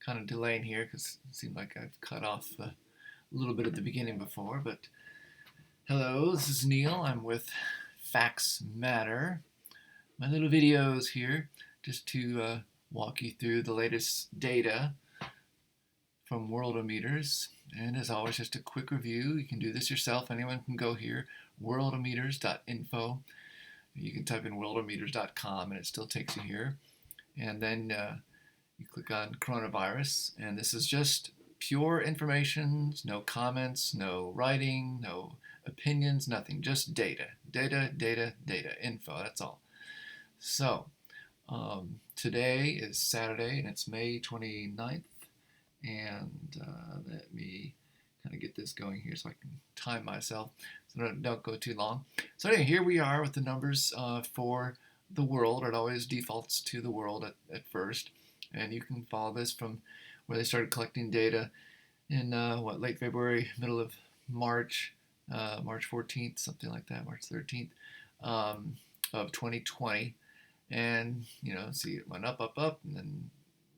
kind of delaying here because it seemed like I've cut off a little bit at the beginning before. But hello, this is Neil. I'm with Facts Matter. My little videos here just to walk you through the latest data from Worldometers. And as always, just a quick review. You can do this yourself. Anyone can go here, worldometers.info. You can type in worldometers.com and it still takes you here. And then you click on coronavirus, and this is just pure information, no comments, no writing, no opinions, nothing, just data, info, that's all. So today is Saturday, and it's May 29th, and let me kind of get this going here so I can time myself so don't go too long. So anyway, here we are with the numbers for the world. It always defaults to the world at first. And you can follow this from where they started collecting data in late February, middle of March, March 14th, something like that, March 13th of 2020. And see, it went up, and then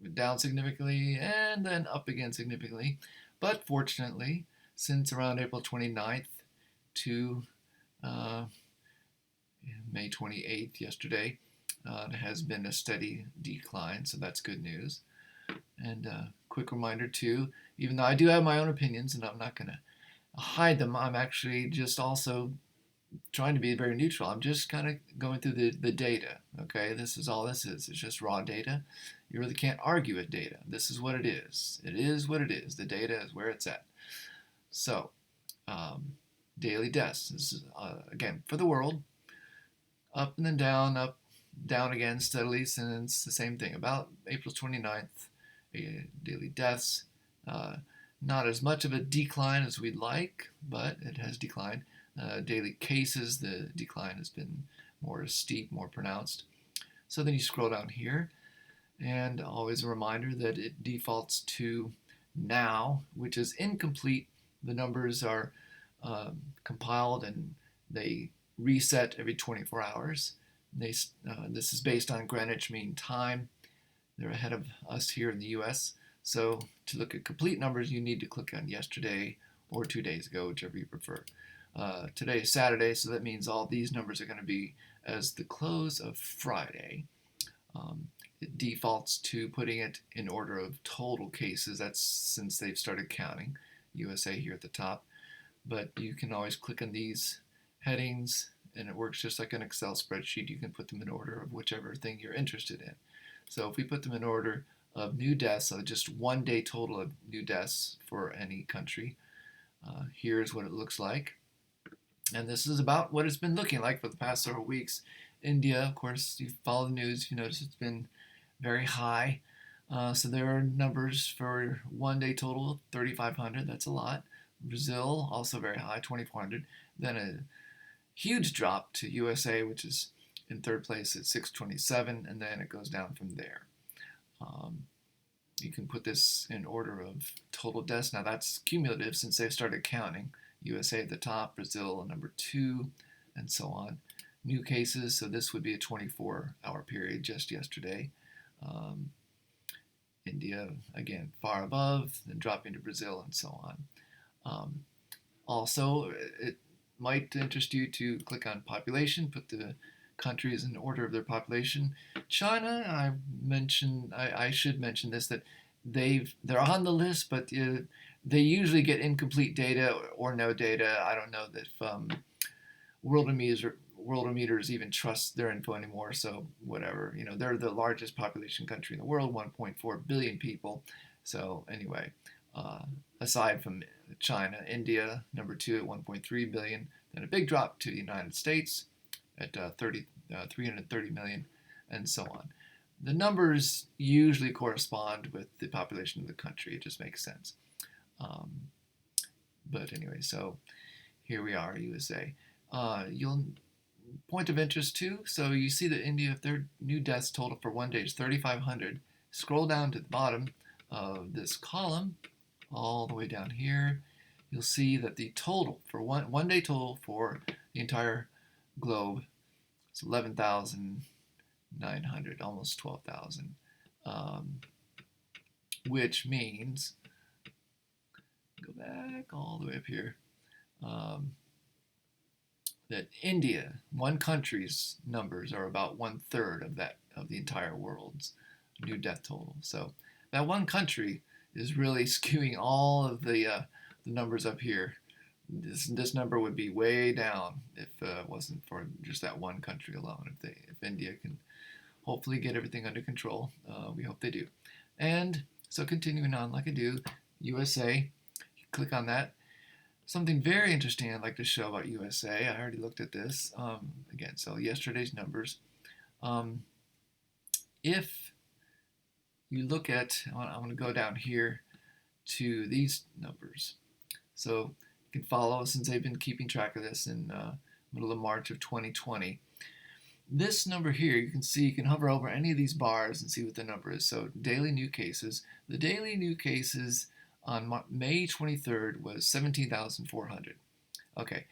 went down significantly, and then up again significantly. But fortunately, since around April 29th to May 28th, yesterday, it has been a steady decline, so that's good news. And quick reminder too, even though I do have my own opinions and I'm not going to hide them, I'm actually just also trying to be very neutral. I'm just kind of going through the data, okay? This is all this is. It's just raw data. You really can't argue with data. This is what it is. It is what it is. The data is where it's at. So, daily deaths. This is, again, for the world, up and then down, up, down again steadily since the same thing. About April 29th, daily deaths. Not as much of a decline as we'd like, but it has declined. Daily cases, the decline has been more steep, more pronounced. So then you scroll down here, and always a reminder that it defaults to now, which is incomplete. The numbers are compiled and they reset every 24 hours. This is based on Greenwich Mean Time. They're ahead of us here in the US. So to look at complete numbers, you need to click on yesterday or 2 days ago, whichever you prefer. Today is Saturday, so that means all these numbers are going to be as the close of Friday. It defaults to putting it in order of total cases. That's since they've started counting. USA here at the top. But you can always click on these headings, and it works just like an Excel spreadsheet. You can put them in order of whichever thing you're interested in. So if we put them in order of new deaths, so just 1 day total of new deaths for any country, here's what it looks like. And this is about what it's been looking like for the past several weeks. India, of course, you follow the news, you notice it's been very high. So there are numbers for 1 day total, 3,500, that's a lot. Brazil, also very high, 2,400. Then a huge drop to USA, which is in third place at 627, and then it goes down from there. You can put this in order of total deaths. Now that's cumulative since they've started counting. USA at the top, Brazil number 2, and so on. New cases, so this would be a 24-hour period just yesterday. India, again, far above, then dropping to Brazil, and so on. Also, it might interest you to click on population, put the countries in order of their population. China, I should mention this, that they're on the list, but they usually get incomplete data or no data. I don't know that Worldometers even trust their info anymore, so whatever. They're the largest population country in the world, 1.4 billion people. So anyway, aside from China, India, number 2 at 1.3 billion, then a big drop to the United States at 330 million, and so on. The numbers usually correspond with the population of the country. It just makes sense. But anyway, so here we are, USA. Point of interest too. So you see that India, their new deaths total for 1 day is 3,500. Scroll down to the bottom of this column, all the way down here. You'll see that the total for one day total for the entire globe is 11,900, almost 12,000. which means, go back all the way up here, um, that India, one country's numbers are about 1/3 of that of the entire world's new death total. So that one country is really skewing all of the numbers up here. This number would be way down if it wasn't for just that one country alone. If India can hopefully get everything under control, we hope they do. And so continuing on like I do, USA, click on that. Something very interesting I'd like to show about USA. I already looked at this again. So yesterday's numbers. Um, if you look at, I'm going to go down here to these numbers. So you can follow since they've been keeping track of this in middle of March of 2020. This number here, you can see, you can hover over any of these bars and see what the number is. So daily new cases. The daily new cases on May 23rd was 17,400. Okay,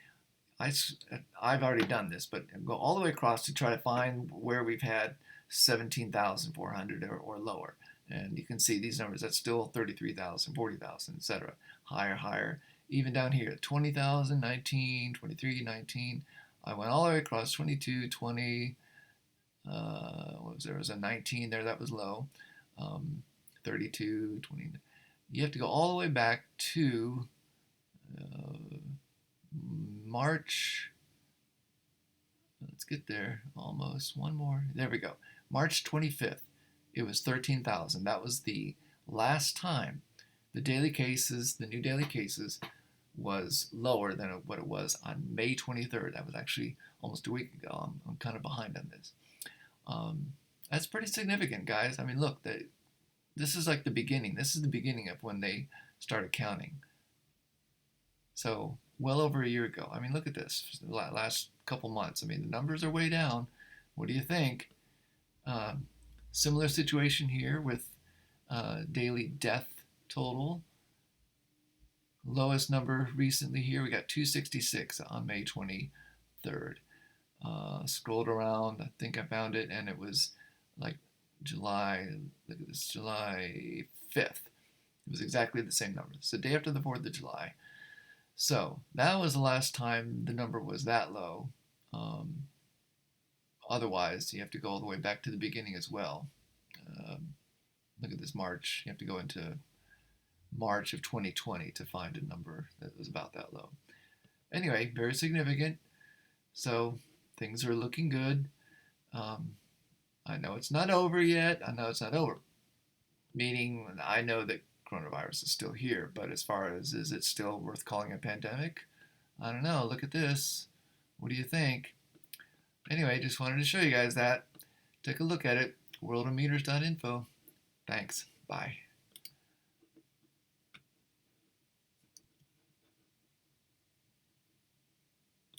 I've already done this, but go all the way across to try to find where we've had 17,400 or lower. And you can see these numbers, that's still 33,000, 40,000, etc. Higher, higher. Even down here, 20,000, 19, 23, 19. I went all the way across 22, 20. What was there? Was a 19 there, that was low. 32, 20. You have to go all the way back to March. Let's get there almost. One more. There we go. March 25th. It was 13,000. That was the last time the daily cases, the new daily cases, was lower than what it was on May 23rd. That was actually almost a week ago. I'm kind of behind on this. That's pretty significant, guys. I mean, look, this is like the beginning. This is the beginning of when they started counting. So well over a year ago. I mean, look at this. The last couple months. I mean, the numbers are way down. What do you think? Similar situation here with daily death total. Lowest number recently here, we got 266 on May 23rd. Scrolled around, I think I found it, and it was like July, look at this, July 5th. It was exactly the same number. It's the day after the 4th of July. So that was the last time the number was that low. Otherwise, you have to go all the way back to the beginning as well. Look at this March. You have to go into March of 2020 to find a number that was about that low. Anyway, very significant. So things are looking good. I know it's not over yet. I know it's not over. Meaning, I know that coronavirus is still here, but as far as is it still worth calling a pandemic? I don't know. Look at this. What do you think? Anyway, just wanted to show you guys that. Take a look at it. Worldometers.info. Thanks. Bye.